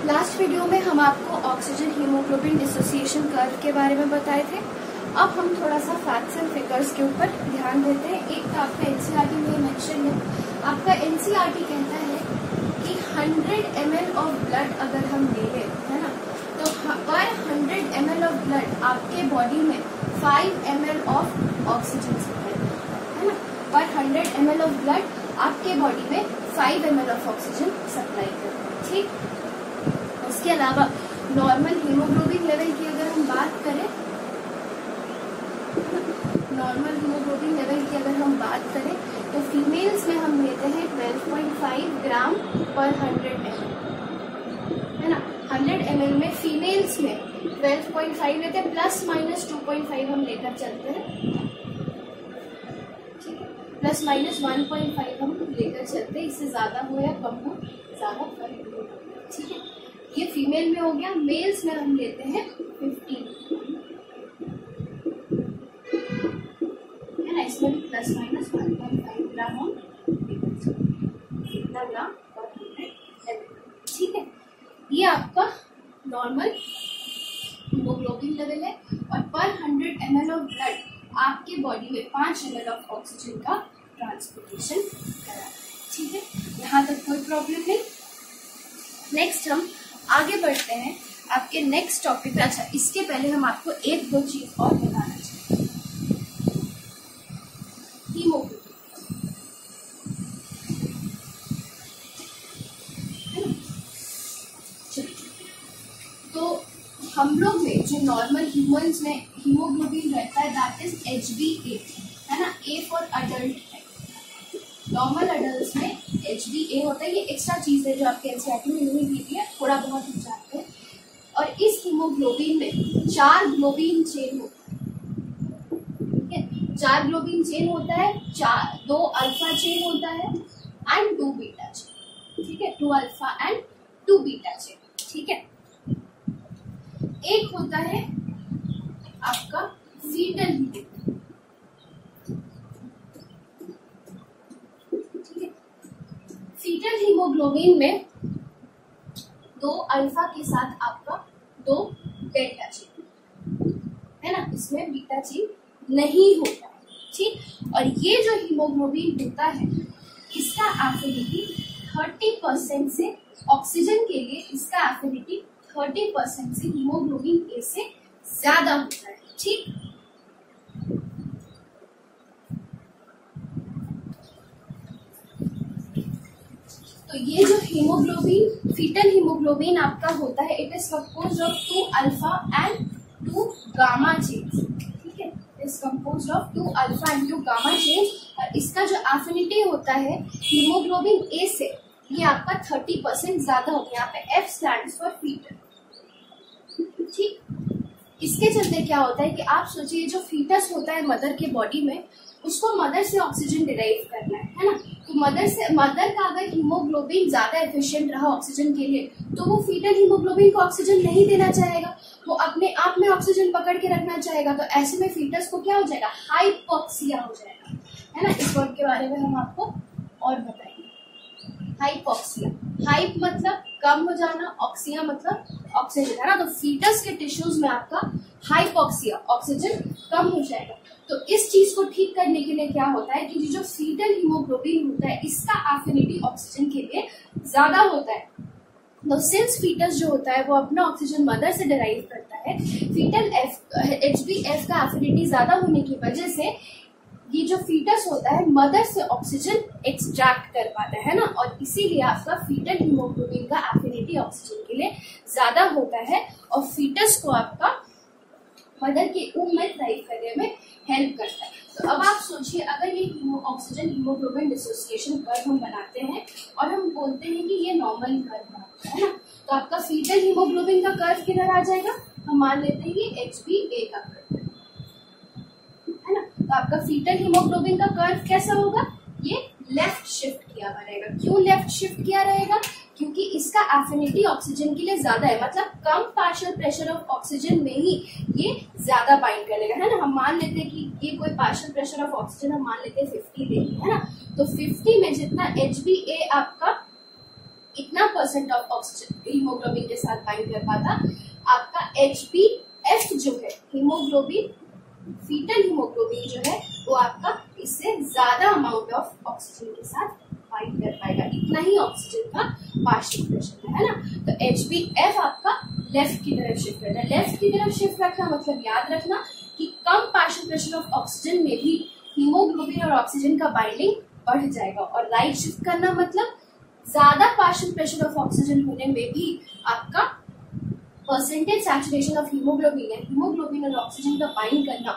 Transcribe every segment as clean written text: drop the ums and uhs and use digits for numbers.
Last video में हम आपको ऑक्सीजन हीमोग्लोबिन डिसोसिएशन कर्व के बारे में बताए थे। अब हम थोड़ा सा फैक्ट्स एंड फिगर्स के ऊपर ध्यान देते हैं। एक तो आपका एनसीईआरटी में मेंशन है, आपका एनसीईआरटी कहता है कि 100 ml ऑफ ब्लड अगर हम ले लें, है ना, तो पर 100 ml ऑफ ब्लड आपके बॉडी में 5 ml ऑफ ऑक्सीजन सप्लाई है ना। पर 100 ml ऑफ ब्लड आपके बॉडी में 5 ml ऑफ ऑक्सीजन सप्लाई करता है। ठीक, उसके अलावा नॉर्मल हीमोग्लोबिन लेवल की अगर हम बात करें, नॉर्मल हीमोग्लोबिन लेवल की अगर हम बात करें तो फीमेल्स में हम लेते हैं 12.5 ग्राम पर 100 ml, है ना। 100 ml में फीमेल्स में 12.5 लेते हैं, प्लस माइनस 2.5 हम लेकर चलते हैं, ठीक है, प्लस माइनस 1.5 हम लेकर चलते हैं। इससे ज्यादा हो या कम हो ज्यादा फर्क नहीं होगा, ठीक है। ये फीमेल में हो गया। मेल्स में हम लेते हैं 15, है ना। इसमें भी प्लस माइनस 1.5 ग्राम हम कितना ग्राम पर 100 ml, ठीक है। ये आपका नॉर्मल हीमोग्लोबिन लेवल है और पर 100 ml ऑफ ब्लड आपके बॉडी में 5 ml ऑफ ऑक्सीजन का ट्रांसपोर्टेशन करा, ठीक है। यहाँ तक कोई प्रॉब्लम नहीं। नेक्स्ट हम आगे बढ़ते हैं आपके नेक्स्ट टॉपिक पे। अच्छा, इसके पहले हम आपको एक दो चीज और बताना चाहते हैं। हीमोग्लोबिन, तो हम लोग में जो नॉर्मल ह्यूमंस में हीमोग्लोबिन रहता है दैट इज HbA, है ना। A फॉर अडल्ट है। नॉर्मल अडल्ट में HbA होता है। ये एक्स्ट्रा चीज है जो आपके एनसीईआरटी में नहीं दी है, थोड़ा बहुत हम जानते हैं। और इस हीमोग्लोबिन में 4 ग्लोबिन चेन होता है, ठीक है। 4 ग्लोबिन चेन होता है, 2 अल्फा चेन होता है एंड 2 बीटा चेन, ठीक है। 2 अल्फा एंड 2 बीटा चेन, ठीक है। एक होता है आपका फीटल हीमोग्लोबिन, फीटल हीमोग्लोबिन में 2 अल्फा के साथ आपका 2 डेल्टा चेन, है ना। इसमें बीटा चेन नहीं होता है, ठीक। और ये जो हीमोग्लोबिन होता है इसका एफिनिटी 30% से ऑक्सीजन के लिए, इसका एफिनिटी 30% से हीमोग्लोबिन ए से ज्यादा होता है, ठीक। तो ये जो हीमोग्लोबिन, फीटल हीमोग्लोबिन आपका होता है, it is composed of 2 alpha and 2 gamma chains, ठीक है। Is composed of 2 alpha and 2 gamma chains. और इसका जो एफिनिटी होता है हीमोग्लोबिन ए से, ये आपका 30% ज्यादा होता है। यहाँ पे F स्टैंड्स फॉर फीटल, ठीक। इसके चलते क्या होता है कि आप सोचिए जो फीटस होता है मदर के बॉडी में, उसको मदर से ऑक्सीजन डिराइव करना है ना। तो मदर का अगर हीमोग्लोबिन ज्यादा एफिशिएंट रहा ऑक्सीजन के लिए, तो वो फीटल हीमोग्लोबिन को ऑक्सीजन नहीं देना चाहेगा, वो अपने आप में ऑक्सीजन पकड़ के रखना चाहेगा। तो ऐसे में फीटस को क्या हो जाएगा, हाइपोक्सिया हो जाएगा, है ना। इस वर्ड के बारे में हम आपको और बताएंगे। हाइपोक्सिया, हाइप मतलब कम हो जाना, ऑक्सिया मतलब ऑक्सीजन, है ना। तो फीटस के टिश्यूज में आपका हाइपोक्सिया, ऑक्सीजन कम हो जाएगा। तो इस चीज को ठीक करने के लिए क्या होता है कि जो फीटल हीमोग्लोबिन होता है इसका एफिनिटी ऑक्सीजन के लिए ज्यादा होता है। तो सिंस फीटस जो होता है वो अपना ऑक्सीजन मदर से डिराइव करता है, फीटल HbF का एफिनिटी ज्यादा होने की वजह से ये जो फीटस होता है मदर से ऑक्सीजन एक्सट्रैक्ट कर पाता है ना। और इसीलिए आपका फीटल हीमोग्लोबिन का एफिनिटी ऑक्सीजन के लिए ज्यादा होता है और फीटस को आपका मदर के ऊम में थ्राइव करने में हेल्प करता है। तो अब आप सोचिए, अगर ये ऑक्सीजन हीमोग्लोबिन डिसोसिएशन कर्व हम बनाते हैं और हम बोलते हैं कि ये नॉर्मल कर्व बनता है ना, तो आपका फीटल हीमोग्लोबिन का कर्व किधर आ जाएगा, हम मान लेते हैं ये HbA का कर्व है ना। तो आपका फीटल हीमोग्लोबिन का कर्व कैसा होगा, ये लेफ्ट शिफ्ट किया हुआ रहेगा। क्यों लेफ्ट शिफ्ट किया रहेगा, क्योंकि इसका एफिनिटी ऑक्सीजन के लिए ज्यादा है, मतलब कम पार्शियल प्रेशर ऑफ ऑक्सीजन में ही ये ज्यादा बाइंड कर लेगा, है ना। हम मान लेते हैं कि ये कोई पार्शियल प्रेशर ऑफ ऑक्सीजन हम मान लेते हैं 50 लेंगे, है ना। तो 50 में जितना HbA आपका इतना परसेंट ऑफ ऑक्सीजन हीमोग्लोबिन के साथ बाइंड कर पाता। आपका HbF जो है हीमोग्लोबिन, फीटल हीमोग्लोबिन जो है वो आपका इससे ज्यादा अमाउंट ऑफ ऑक्सीजन के साथ बाइंड कर पाएगा, इतना ही ऑक्सीजन का पार्शियल प्रेशर है ना। तो HbF आपका लेफ्ट की तरफ शिफ्ट करता है। लेफ्ट की तरफ शिफ्ट रखना मतलब याद रखना कि कम पार्शियल प्रेशर ऑफ ऑक्सीजन में भी हीमोग्लोबिन और ऑक्सीजन का बाइंडिंग बढ़ जाएगा, और राइट शिफ्ट करना मतलब ज्यादा पार्शियल प्रेशर ऑफ ऑक्सीजन होने में भी आपका परसेंटेज सैचुरेशन ऑफ हीमोग्लोबिन है, हीमोग्लोबिन और ऑक्सीजन का बाइंड करना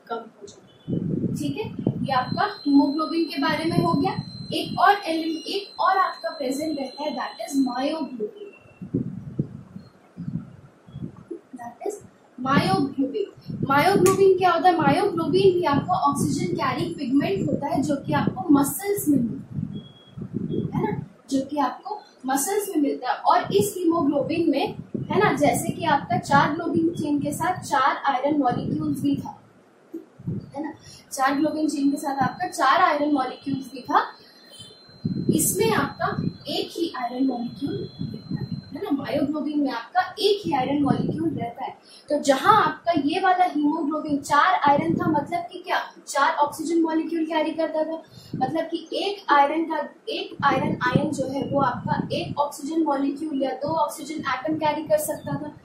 कम हो जाएगा। ठीक है, ये आपका हीमोग्लोबिन के बारे में हो गया। एक और एलिमेंट, एक और आपका प्रेजेंट रहता है, that is myoglobin. That is myoglobin. Myoglobin क्या होता है? मायोग्लोबिन भी आपका ऑक्सीजन कैरिंग पिगमेंट होता है जो कि आपको मसल्स में मिलता है ना, जो कि आपको मसल्स में मिलता है। और इस हीमोग्लोबिन में है ना, जैसे कि आपका 4 ग्लोबिन चेन के साथ 4 आयरन मॉलिक्यूल्स भी था, है ना, 4 ग्लोबिन चेन के साथ आपका 4 आयरन मॉलिक्यूल्स भी था, इसमें आपका एक ही आयरन मॉलिक्यूल है ना। मायोग्लोबिन में आपका एक ही आयरन मॉलिक्यूल रहता है। तो जहां आपका ये वाला हीमोग्लोबिन 4 आयरन था, मतलब कि क्या 4 ऑक्सीजन मॉलिक्यूल कैरी करता था, मतलब कि एक आयरन आयन जो है वो आपका एक ऑक्सीजन मॉलिक्यूल या 2 ऑक्सीजन एटम कैरी कर सकता था।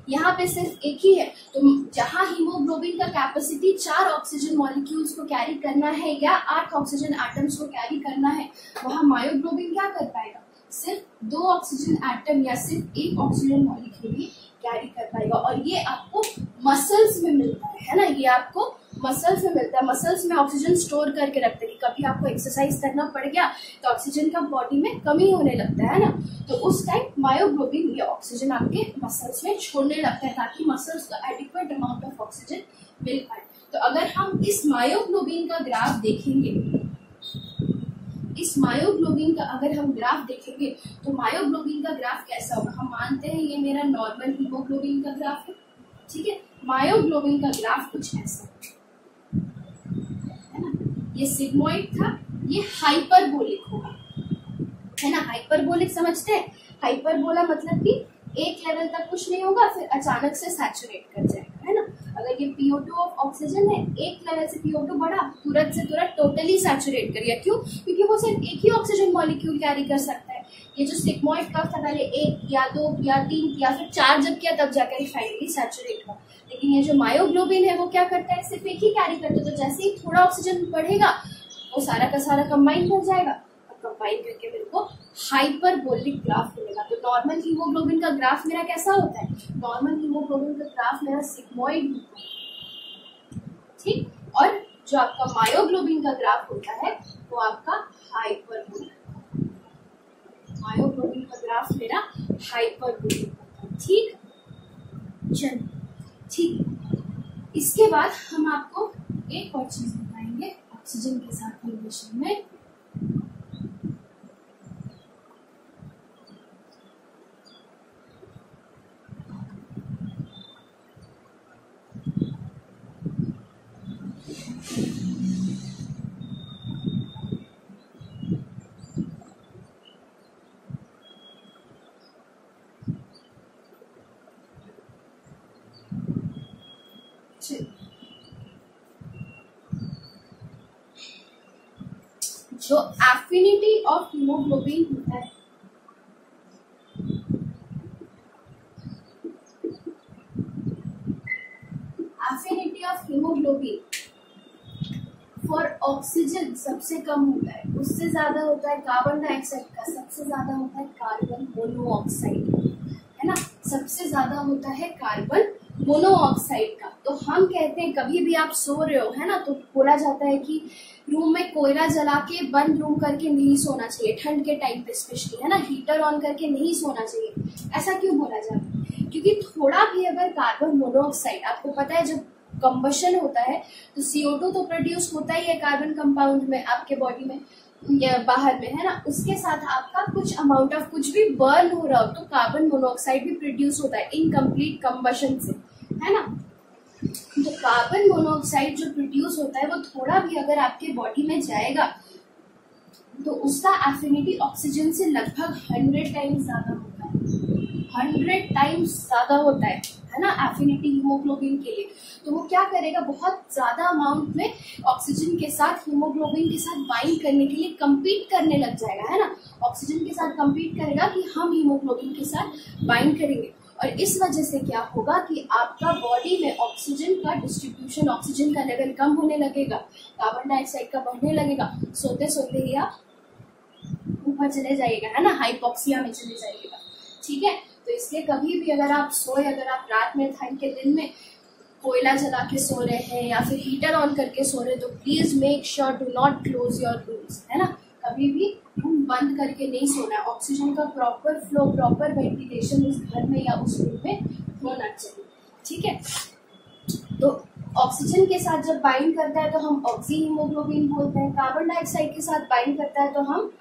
यहाँ पे सिर्फ एक ही है। तो जहां हीमोग्लोबिन का कैपेसिटी 4 ऑक्सीजन मॉलिक्यूल्स को कैरी करना है या 8 ऑक्सीजन एटम्स को कैरी करना है, वहां मायोग्लोबिन क्या कर पाएगा? सिर्फ 2 ऑक्सीजन एटम या सिर्फ 1 ऑक्सीजन मॉलिक्यूल ही कैरी कर पाएगा। और ये आपको मसल्स में मिलता है ना, ये आपको मसल्स में मिलता है। मसल्स में ऑक्सीजन स्टोर करके रखते हैं कि कभी आपको एक्सरसाइज करना पड़ गया तो ऑक्सीजन का बॉडी में कमी होने लगता है ना, तो उस टाइम मायोग्लोबिन ये ऑक्सीजन आपके मसल्स में छोड़ने लगता है ताकि मसल्स को एडिक्वेट अमाउंट ऑफ ऑक्सीजन मिल पाए। तो अगर हम इस मायोग्लोबिन का ग्राफ देखेंगे, इस मायोग्लोबिन का अगर हम ग्राफ देखेंगे तो मायोग्लोबिन का ग्राफ कैसा होगा? हम मानते हैं ये मेरा नॉर्मल हीमोग्लोबिन का ग्राफ है, ठीक है। मायोग्लोबिन का ग्राफ कुछ ऐसा है ना, ये सिग्मोइड था, ये हाइपरबोलिक होगा, है ना। हाइपरबोलिक समझते हैं? हाइपरबोला मतलब कि एक लेवल तक कुछ नहीं होगा फिर अचानक से सैचुरेट कर जाएगा, है ना। अगर ये PO2 ऑफ ऑक्सीजन है, एक लेवल से PO2 बढ़ा, तुरंत से तुरंत टोटली सैचुरेट कर गया। क्यों? क्योंकि वो सिर्फ एक ही ऑक्सीजन मॉलिक्यूल कैरी कर सकता है। ये जो सिग्मोइड कर्व था, पहले 1 या 2 या 3 या फिर 4 जब किया तब जाकर फाइनली सैचुरेट हुआ। लेकिन ये जो मायोग्लोबिन है वो क्या करता है? सिर्फ एक ही कैरी करता है। तो जैसे ही थोड़ा ऑक्सीजन बढ़ेगा वो सारा का सारा कंबाइन कर जाएगा, और कंबाइन करके मेरे को हाइपरबोलिक ग्राफ मिलेगा। तो नॉर्मल हीमोग्लोबिन का ग्राफ मेरा कैसा होता है? नॉर्मल हीमोग्लोबिन का ग्राफ मेरा सिग्मोइड होता है, ठीक। और जो आपका मायोग्लोबिन का ग्राफ होता है वो आपका हाइपरबोलिक। मायोग्लोबिन का ग्राफ मेरा हाइपरबोलिक होता है, ठीक। चलिए, ठीक। इसके बाद हम आपको एक और चीज बताएंगे ऑक्सीजन के साथ रिलेशन में। जो एफिनिटी ऑफ हीमोग्लोबिन होता है, affinity of haemoglobin for oxygen सबसे कम होता है, उससे ज्यादा होता है कार्बन डाइऑक्साइड का, सबसे ज्यादा होता है कार्बन मोनोऑक्साइड, है ना। सबसे ज्यादा होता है कार्बन मोनोऑक्साइड का। तो हम कहते हैं कभी भी आप सो रहे हो, है ना, तो बोला जाता है कि रूम में कोयला जला के बंद रूम करके नहीं सोना चाहिए, ठंड के टाइम पे स्पेशली, है ना, हीटर ऑन करके नहीं सोना चाहिए। ऐसा क्यों बोला जाता है? क्योंकि थोड़ा भी अगर कार्बन मोनोऑक्साइड, आपको पता है जब कंबशन होता है तो CO2 तो प्रोड्यूस होता ही है कार्बन कंपाउंड में आपके बॉडी में या बाहर में, है ना, उसके साथ आपका कुछ अमाउंट ऑफ कुछ भी बर्न हो रहा हो तो कार्बन मोनोऑक्साइड भी प्रोड्यूस होता है इनकम्प्लीट कंबशन से, है ना। तो कार्बन मोनोऑक्साइड जो प्रोड्यूस होता है वो थोड़ा भी अगर आपके बॉडी में जाएगा तो उसका एफिनिटी ऑक्सीजन से लगभग 100 टाइम्स ज्यादा होता है, 100 टाइम्स ज्यादा होता है ना एफिनिटी हीमोग्लोबिन के लिए। तो वो क्या करेगा, बहुत ज्यादा अमाउंट में ऑक्सीजन के साथ हीमोग्लोबिन के साथ बाइंड करने के लिए compete करने लग जाएगा, है ना, ऑक्सीजन के साथ compete करेगा कि हम हीमोग्लोबिन के साथ बाइंड करेंगे। और इस वजह से क्या होगा कि आपका बॉडी में ऑक्सीजन का डिस्ट्रीब्यूशन, ऑक्सीजन का लेवल कम होने लगेगा, कार्बन डाइऑक्साइड का बढ़ने लगेगा, सोते सोते ही आप ऊपर चले जाइएगा, है ना, हाइपोक्सिया में चले जाइएगा। ठीक है, तो इसलिए कभी भी अगर आप सोए, अगर आप रात में ठंड के दिन में कोयला जला के सो रहे हैं या फिर हीटर ऑन करके सो रहे हैं, तो please make sure do not close your rooms, है ना, कभी भी रूम बंद करके नहीं सोना है। ऑक्सीजन का प्रॉपर फ्लो, प्रॉपर वेंटिलेशन उस घर में या उस रूम में होना चाहिए। ठीक है, तो ऑक्सीजन के साथ जब बाइंड करता है तो हम ऑक्सी हीमोग्लोबिन बोलते हैं, कार्बन डाइऑक्साइड के साथ बाइंड करता है तो हम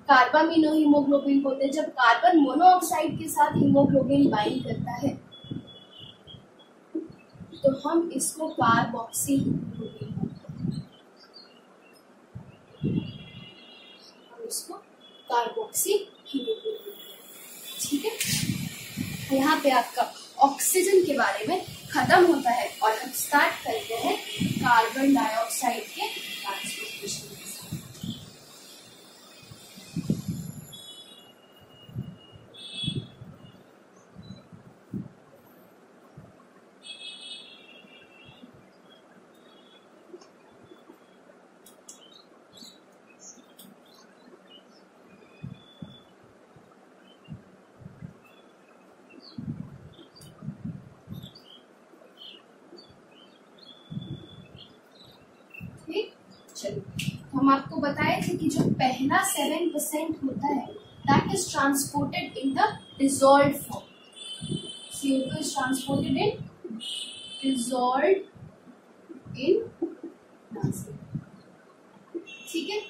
कार्बामिनो हीमोग्लोबिन बोलते हैं। जब कार्बन मोनोऑक्साइड के साथ हीमोग्लोबिन बाइंड करता है तो हम इसको कार्बोक्सी हीमोग्लोबिन बोलते हैं, हम इसको कार्बोक्सी हीमोग्लोबिन। ठीक है, यहाँ पे आपका ऑक्सीजन के बारे में खत्म होता है और हम स्टार्ट करते हैं कार्बन डाइऑक्साइड के ट्रांसपोर्टेशन के साथ। हम आपको बताए थे कि जो पहला 7% होता है that is transported in the dissolved form. CO2 is transported in dissolved in plasma। ठीक है,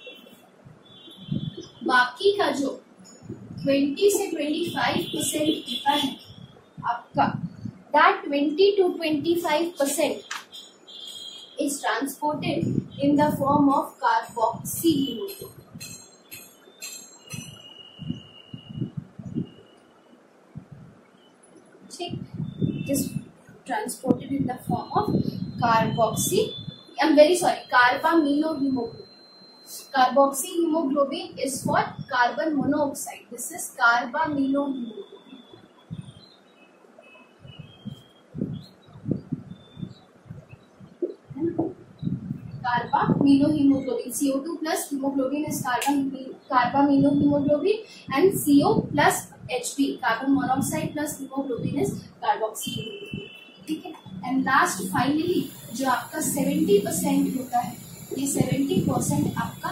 बाकी का जो 20 से 25% होता है आपका, that 20 to 25% is transported in the form of carboxy hemoglobin। ठीक, is transported in the form of carboxy, I'm very sorry, carbaminohemoglobin। Carboxy hemoglobin is for carbon monoxide, this is carbaminohemoglobin। Carbaminohemoglobin, CO2 plus hemoglobin is carbaminohemoglobin, and CO plus Hb, carbon monoxide plus hemoglobin is carboxyhemoglobin। ठीक है, and last finally जो आपका 70% होता है, ये 70% आपका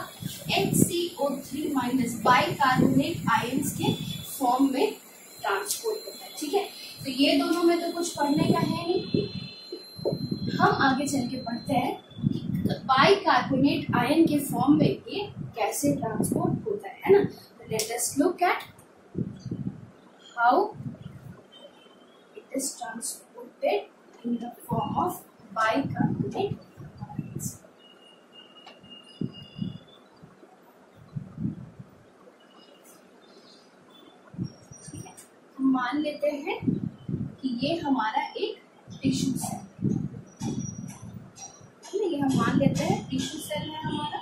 HCO3 minus bicarbonate ions के form में ट्रांसपोर्ट होता है। ठीक है, तो ये दोनों में तो कुछ पढ़ने का है नहीं, हम आगे चल के पढ़ते हैं बाइकार्बोनेट आयन के फॉर्म में ये कैसे ट्रांसपोर्ट होता है ना। Let us look at how it is transported in the form of bicarbonate ions. ठीक है, हम मान लेते हैं कि ये हमारा एक टिश्यू सेल, ये हम मान लेते हैं टिश्यू सेल है हमारा।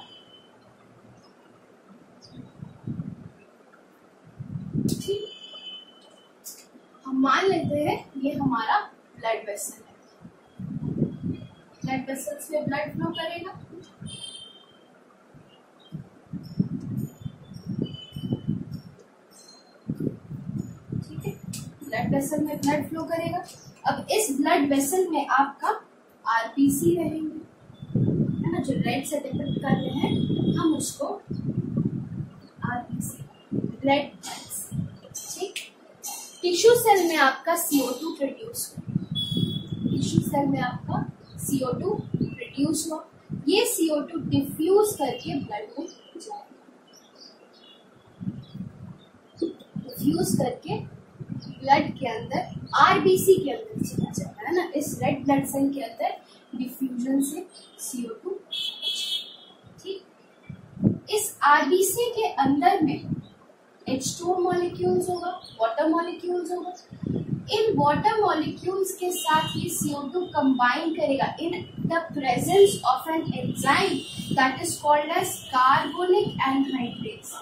ठीक, हम मान लेते हैं ये हमारा ब्लड वेसल है, ब्लड वेसल्स में ब्लड फ्लो करेगा। ठीक है, ब्लड वेसल में ब्लड फ्लो करेगा। अब इस ब्लड वेसल में आपका आरबीसी रहेंगे, है ना, जो रेड से डिपिक्ट कर रहे हैं हम उसको आरबीसी, रेड ब्लड्स। ठीक, टिश्यू सेल में आपका CO2 प्रोड्यूस हुआ, टिश्यू सेल में आपका CO2 प्रोड्यूस हुआ, ये CO2 डिफ्यूज करके ब्लड में जाएगा, डिफ्यूज करके ब्लड के अंदर आरबीसी के अंदर चला जाता है ना, इस रेड ब्लड सेल के अंदर डिफ्यूजन से CO2। ठीक, इस आरबीसी के अंदर में H2O मॉलिक्यूल्स होगा, वाटर मॉलिक्यूल्स होगा। इन वाटर मॉलिक्यूल्स के साथ ये CO2 कंबाइन करेगा in the presence of an enzyme that is called as carbonic anhydrase.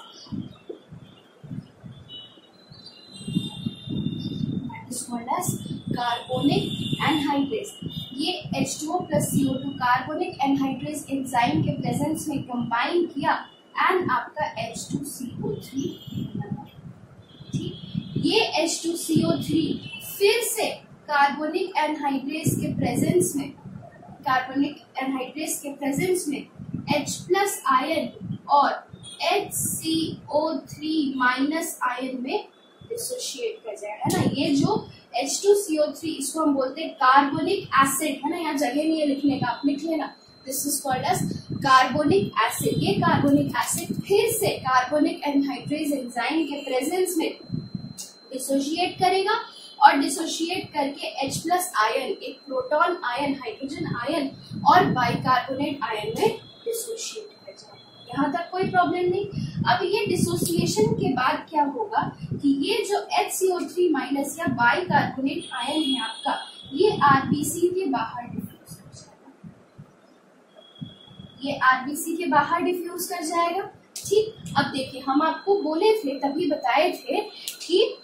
Carbonic anhydrase. ये H2O plus CO2 carbonic anhydrase enzyme के प्रेजेंस में कंबाइन किया एंड आपका H2CO3 बना। ठीक, ये H2CO3 फिर से कार्बोनिक एनहाइड्रेज के प्रेजेंस में H प्लस आयन और HCO3 माइनस आयन में डिसोशिएट कर जाएगा, है ना। ये जो H2CO3 इसको हम बोलते हैं कार्बोनिक एसिड, है ना। यहाँ जगह नहीं है लिखने का, आप लिख लेना। This is called as carbonic acid. ये कार्बोनिक एसिड फिर से कार्बोनिक एनहाइड्रेज एंजाइम के प्रेजेंस में डिसोशिएट करेगा और डिसोशिएट करके H प्लस आयन, एक प्रोटॉन आयन, हाइड्रोजन आयन और बाइकार्बोनेट आयन में डिसोशिएट कर जाएगा। यहाँ तक कोई प्रॉब्लम नहीं। अब ये डिसोसिएशन के बाद क्या होगा कि ये जो HCO3 माइनस या बाइकार्बोनेट आयन है आपका, ये आरबीसी के बाहर डिफ्यूज कर जाएगा। ये आरबीसी के बाहर डिफ्यूज कर जाएगा। ठीक, अब देखिए हम आपको बोले थे, तभी बताए थे कि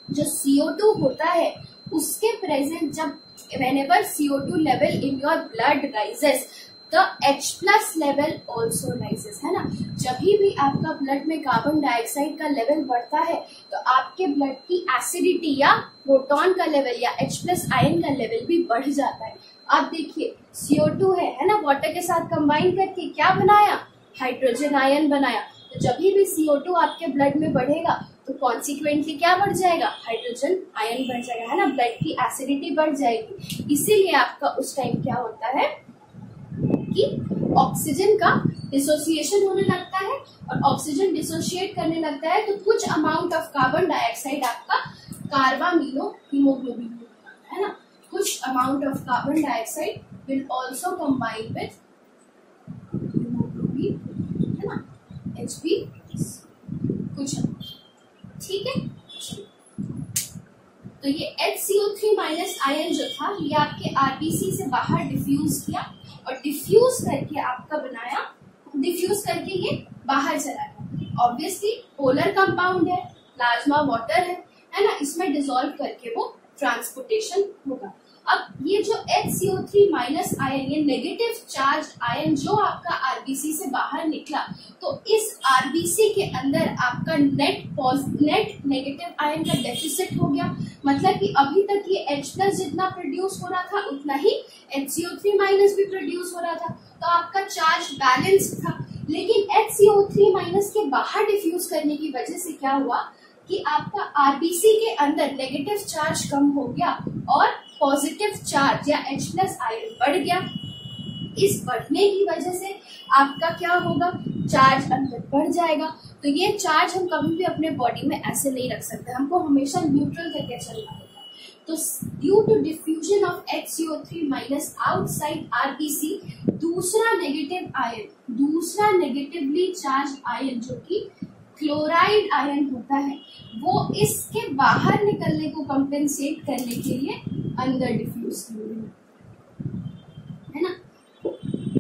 जो CO2 होता है उसके प्रेजेंट जब whenever CO2 level in your blood rises the H plus level also rises, है ना। जब भी आपका ब्लड में कार्बन डाइऑक्साइड का लेवल बढ़ता है तो आपके ब्लड की एसिडिटी या प्रोटॉन का लेवल या H प्लस आयन का लेवल भी बढ़ जाता है। अब देखिए CO2 है ना, वाटर के साथ कंबाइन करके क्या बनाया, हाइड्रोजन आयन बनाया। तो जब भी CO2 आपके ब्लड में बढ़ेगा तो कॉन्सिक्वेंटली क्या बढ़ जाएगा, हाइड्रोजन आयन बढ़ जाएगा, है ना। ब्लड की एसिडिटी बढ़ जाएगी। इसीलिए आपका उस टाइम क्या होता है कि ऑक्सीजन का डिसोसिएशन होने लगता है, और ऑक्सीजन डिसोशिएट करने लगता है तो कुछ अमाउंट ऑफ कार्बन डाइऑक्साइड आपका कार्बामिनो हीमोग्लोबिन, है ना। कुछ amount of carbon dioxide will also combine with haemoglobin, है ना, Hb कुछ। ठीक है, तो ये HCO3 माइनस आयन जो था ये आपके आरबीसी से बाहर डिफ्यूज किया और डिफ्यूज करके आपका बनाया, डिफ्यूज करके ये बाहर चला गया। ऑब्वियसली पोलर कंपाउंड है, प्लाज्मा वाटर है ना, इसमें डिसॉल्व करके वो ट्रांसपोर्टेशन होगा। अब ये जो HCO3 माइनस आयन, ये नेगेटिव चार्ज आयन जो आपका आरबीसी से बाहर निकला, तो इस आरबीसी के अंदर आपका नेट नेगेटिव आयन का डेफिसिट हो गया। मतलब कि अभी तक ये H प्लस जितना प्रोड्यूस हो रहा था उतना ही HCO3 माइनस भी प्रोड्यूस हो रहा था, तो आपका चार्ज बैलेंस था। लेकिन HCO3 माइनस के बाहर डिफ्यूज करने की वजह से क्या हुआ कि आपका आरबीसी के अंदर नेगेटिव चार्ज कम हो गया और पॉजिटिव चार्ज या H प्लस आयन बढ़ गया। इस बढ़ने की वजह से आपका क्या होगा, चार्ज अंदर बढ़ जाएगा। तो ये चार्ज हम कभी भी अपने बॉडी में ऐसे नहीं रख सकते, हमको हमेशा न्यूट्रल करके चलना होगा। तो due to diffusion of HCO3 minus outside RBC, दूसरा नेगेटिवली चार्ज आयन जो कि क्लोराइड आयन होता है, वो इसके बाहर निकलने को कंपेंसेट करने के लिए अंदर डिफ्यूज है ना।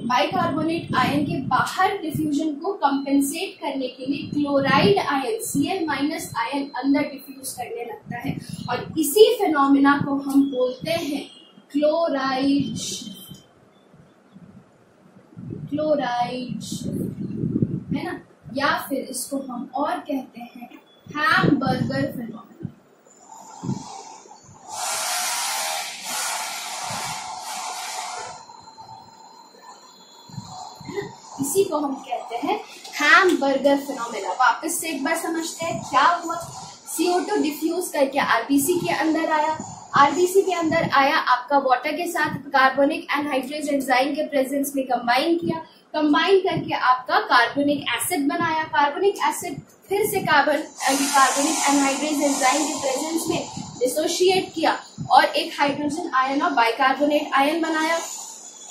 बाइकार्बोनेट आयन के बाहर डिफ्यूजन को कंपेंसेट करने के लिए chloride ion Cl minus ion अंदर डिफ्यूज करने लगता है, और इसी फिनोमिना को हम बोलते हैं क्लोराइड शिफ्ट, है ना। या फिर इसको हम और कहते हैं हैमबर्गर फिनोमिना। इसी को हम कहते हैं हैमबर्गर फिनोमिना। वापस से एक बार समझते हैं क्या हुआ। CO2 डिफ्यूज करके आरबीसी के अंदर आया, आरबीसी के अंदर आया, आपका वाटर के साथ कार्बोनिक एनहाइड्रेज एंजाइम के प्रेजेंस में कंबाइन किया, कंबाइन करके आपका कार्बोनिक एसिड बनाया, कार्बोनिक एसिड फिर से कार्बोनिक एनहाइड्रेज एंजाइम के प्रेजेंस में डिसोशिएट किया और एक हाइड्रोजन आयन और बाइकार्बोनेट आयन बनाया।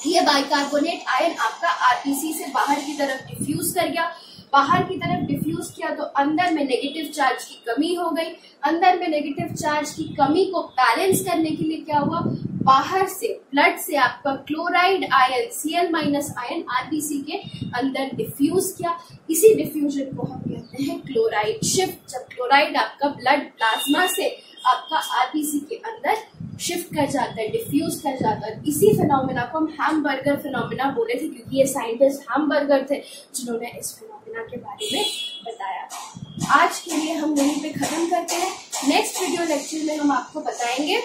ये बाइकार्बोनेट आयन आपका आरबीसी से बाहर की तरफ डिफ्यूज कर गया। बाहर की तरफ डिफ्यूज किया तो अंदर में नेगेटिव चार्ज की कमी हो गई। अंदर में नेगेटिव चार्ज की कमी को बैलेंस करने के लिए क्या हुआ, बाहर से ब्लड से आपका chloride ion Cl- ion RBC के अंदर डिफ्यूज किया। इसी डिफ्यूजन को हम कहते हैं क्लोराइड शिफ्ट। जब क्लोराइड आपका ब्लड प्लाज्मा से आपका आरबीसी के अंदर शिफ्ट कर जाता है, डिफ्यूज कर जाता है। इसी फिनोमेना को हम हैमबर्गर फिनोमेना बोले थे, क्योंकि ये साइंटिस्ट हैमबर्गर थे जिन्होंने इस फिनोमेना के बारे में बताया। आज के लिए हम यहीं पे खत्म करते हैं। नेक्स्ट वीडियो लेक्चर में हम आपको बताएंगे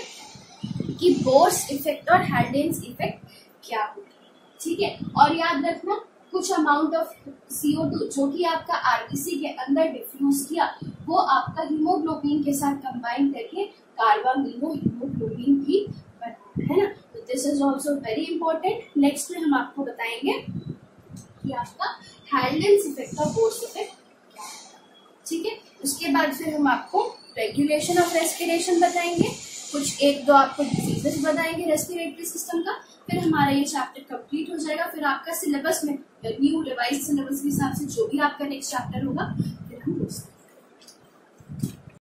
कि बोर्स इफेक्ट और हैल्डेन्स इफेक्ट क्या होता है, ठीक है। और याद रखना, कुछ अमाउंट ऑफ CO2 जो कि आपका आरबीसी के अंदर डिफ्यूज किया, वो आपका हीमोग्लोबिन के साथ कंबाइन करके कार्बामिनो हीमोग्लोबिन भी बनाता है ना। तो this is also very important. Next में हम आपको बताएंगे कि आपका हैल्डेन्स इफेक्ट और बोर्स इफेक्ट क्या होता है, ठीक है। उसके बाद फिर हम आपको रेगुलेशन ऑफ रेस्पिरेशन बताएंगे, कुछ एक दो आपको डिजीजेस बताएंगे रेस्पिरेटरी सिस्टम का। फिर हमारा ये चैप्टर कंप्लीट हो जाएगा। फिर आपका सिलेबस में न्यू रिवाइज सिलेबस के हिसाब से जो भी आपका नेक्स्ट चैप्टर होगा